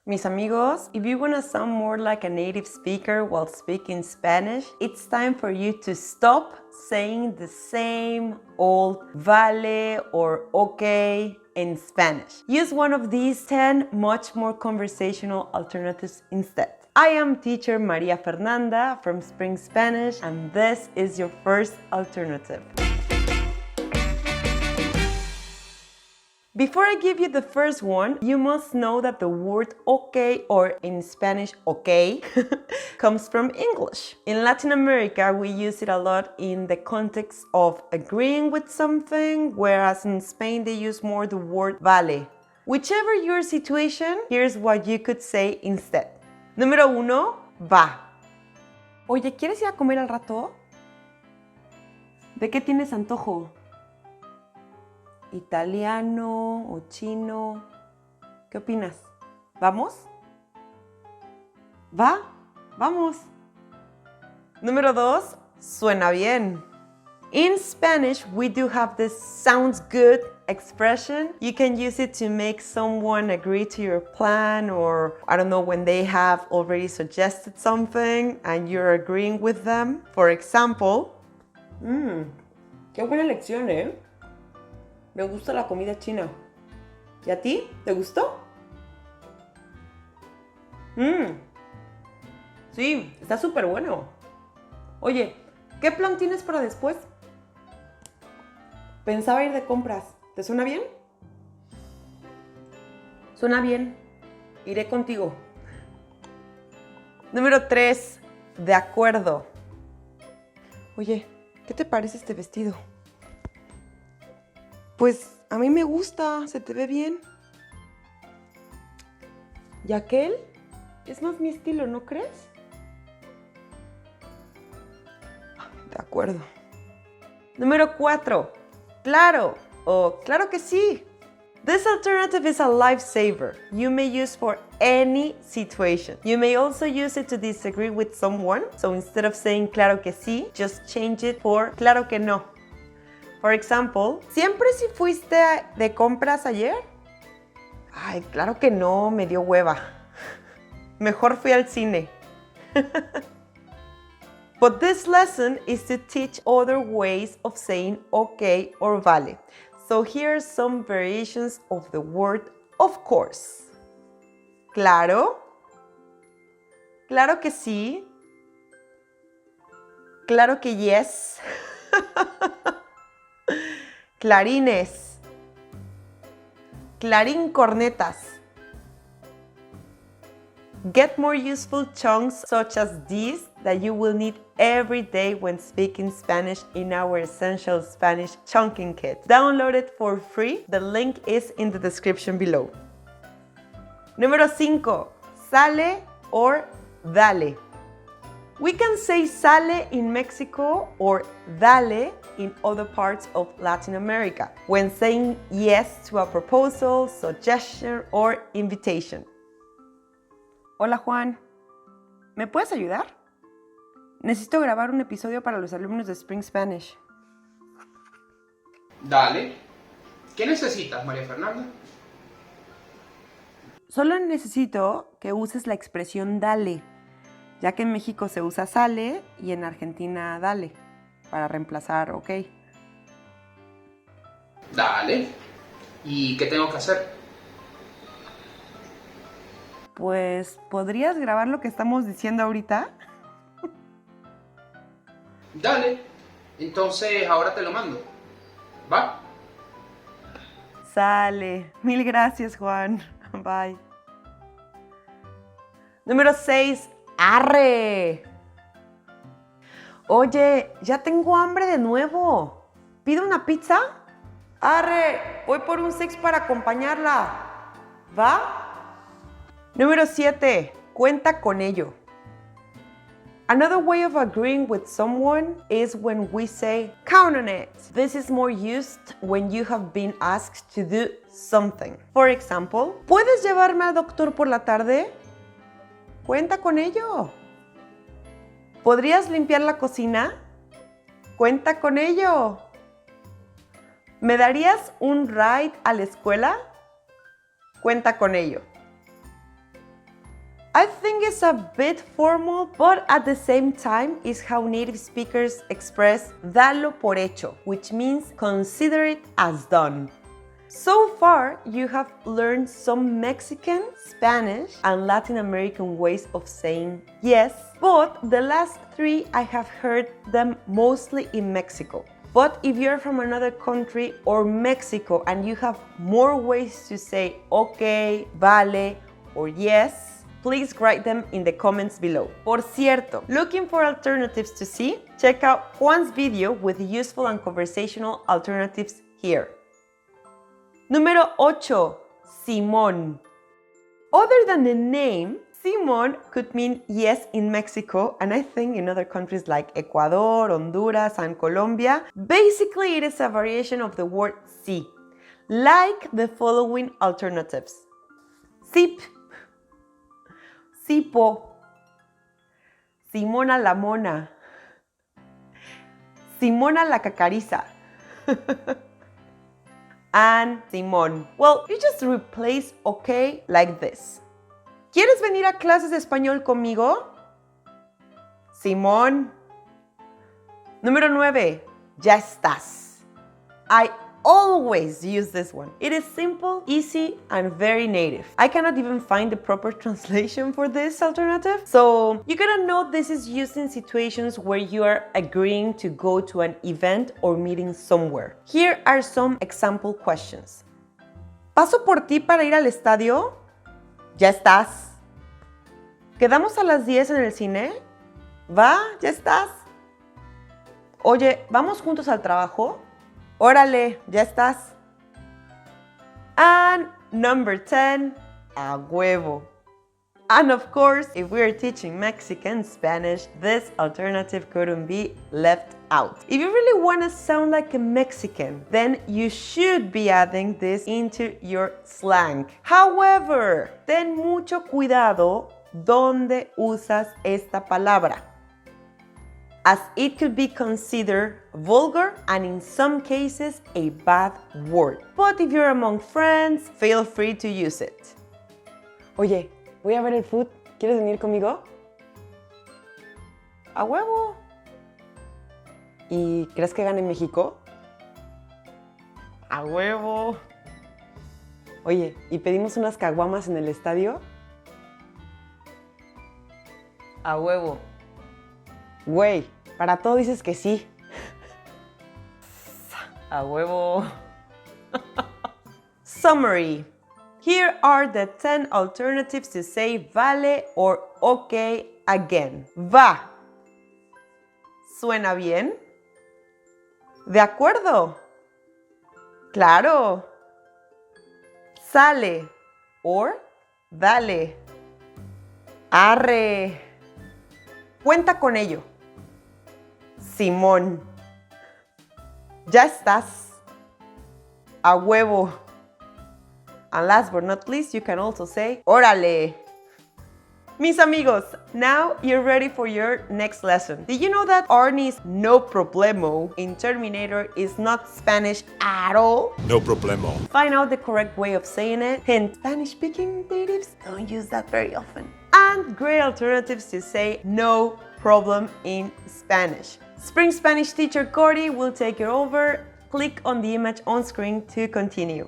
Mis amigos, if you want to sound more like a native speaker while speaking Spanish, it's time for you to stop saying the same old vale or okay in Spanish. Use one of these 10 much more conversational alternatives instead. I am teacher Maria Fernanda from Spring Spanish, and this is your first alternative. Before I give you the first one, you must know that the word okay, or in Spanish okay, comes from English. In Latin America, we use it a lot in the context of agreeing with something, whereas in Spain they use more the word vale. Whichever your situation, here's what you could say instead. Número 1, va. Oye, ¿quieres ir a comer al rato? ¿De qué tienes antojo? ¿Italiano o chino? ¿Qué opinas? ¿Vamos? ¿Va? ¡Vamos! Número 2, suena bien. In Spanish, we do have this sounds good expression. You can use it to make someone agree to your plan, or I don't know, when they have already suggested something and you're agreeing with them. For example, qué buena elección, ¿eh? Me gusta la comida china. ¿Y a ti? ¿Te gustó? Sí, está súper bueno. Oye, ¿qué plan tienes para después? Pensaba ir de compras. ¿Te suena bien? Suena bien. Iré contigo. Número 3. De acuerdo. Oye, ¿qué te parece este vestido? Pues a mí me gusta, se te ve bien. ¿Y aquel? Es más mi estilo, ¿no crees? De acuerdo. Número 4. Claro o claro que sí. This alternative is a lifesaver you may use for any situation. You may also use it to disagree with someone. So instead of saying claro que sí, just change it for claro que no. For example, ¿siempre sí fuiste de compras ayer? Ay, claro que no, me dio hueva. Mejor fui al cine. But this lesson is to teach other ways of saying okay or vale. So here are some variations of the word of course. Claro. Claro que sí. Claro que yes. Clarines. Clarín cornetas. Get more useful chunks such as these that you will need every day when speaking Spanish in our Essential Spanish Chunking Kit. Download it for free. The link is in the description below. Número 5. Sale or dale. We can say sale in Mexico or dale in other parts of Latin America when saying yes to a proposal, suggestion, or invitation. Hola Juan, ¿me puedes ayudar? Necesito grabar un episodio para los alumnos de Spring Spanish. Dale. ¿Qué necesitas, María Fernanda? Solo necesito que uses la expresión dale, ya que en México se usa sale y en Argentina dale, para reemplazar ok. Dale. ¿Y qué tengo que hacer? Pues, ¿podrías grabar lo que estamos diciendo ahorita? Dale. Entonces ahora te lo mando. ¿Va? Sale. Mil gracias, Juan. Bye. Número 6. ¡Arre! Oye, ya tengo hambre de nuevo. ¿Pido una pizza? ¡Arre! Voy por un 6 para acompañarla. ¿Va? Número 7. Cuenta con ello. Another way of agreeing with someone is when we say, count on it. This is more used when you have been asked to do something. For example, ¿puedes llevarme al doctor por la tarde? Cuenta con ello. ¿Podrías limpiar la cocina? Cuenta con ello. ¿Me darías un ride a la escuela? Cuenta con ello. I think it's a bit formal, but at the same time is how native speakers express darlo por hecho, which means consider it as done. So far, you have learned some Mexican, Spanish, and Latin American ways of saying yes, but the last three I have heard them mostly in Mexico. But if you're from another country or Mexico and you have more ways to say okay, vale, or yes, please write them in the comments below. Por cierto, looking for alternatives to see? Check out Juan's video with useful and conversational alternatives here. Número 8. Simón. Other than the name, Simón could mean yes in Mexico, and I think in other countries like Ecuador, Honduras, and Colombia. Basically, it is a variation of the word sí, like the following alternatives. Sip, Sipo, Simona la mona, Simona la cacariza, and Simón. Well, you just replace okay like this. ¿Quieres venir a clases de español conmigo? Simón. Número 9. Ya estás. I always use this one. It is simple, easy, and very native. I cannot even find the proper translation for this alternative. So you gotta know this is used in situations where you are agreeing to go to an event or meeting somewhere. Here are some example questions. ¿Paso por ti para ir al estadio? ¿Ya estás? ¿Quedamos a las 10 en el cine? ¿Va? ¿Ya estás? Oye, ¿vamos juntos al trabajo? Órale, ¿ya estás? And number 10, a huevo. And of course, if we're teaching Mexican Spanish, this alternative couldn't be left out. If you really want to sound like a Mexican, then you should be adding this into your slang. However, ten mucho cuidado donde usas esta palabra, as it could be considered vulgar and in some cases a bad word. But if you're among friends, feel free to use it. Oye, voy a ver el foot. ¿Quieres venir conmigo? ¡A huevo! ¿Y crees que gane México? ¡A huevo! Oye, ¿y pedimos unas caguamas en el estadio? ¡A huevo! Güey, para todo dices que sí. A huevo. Summary. Here are the 10 alternatives to say vale or okay again. Va. ¿Suena bien? ¿De acuerdo? Claro. Sale or dale. Arre. Cuenta con ello. Simón. Ya estás. A huevo. And last but not least, you can also say, órale. Mis amigos, now you're ready for your next lesson. Did you know that Arnie's no problemo in Terminator is not Spanish at all? No problemo. Find out the correct way of saying it. Hint, Spanish-speaking natives don't use that very often. And great alternatives to say no problem in Spanish. Spring Spanish teacher Cordy will take you over. Click on the image on screen to continue.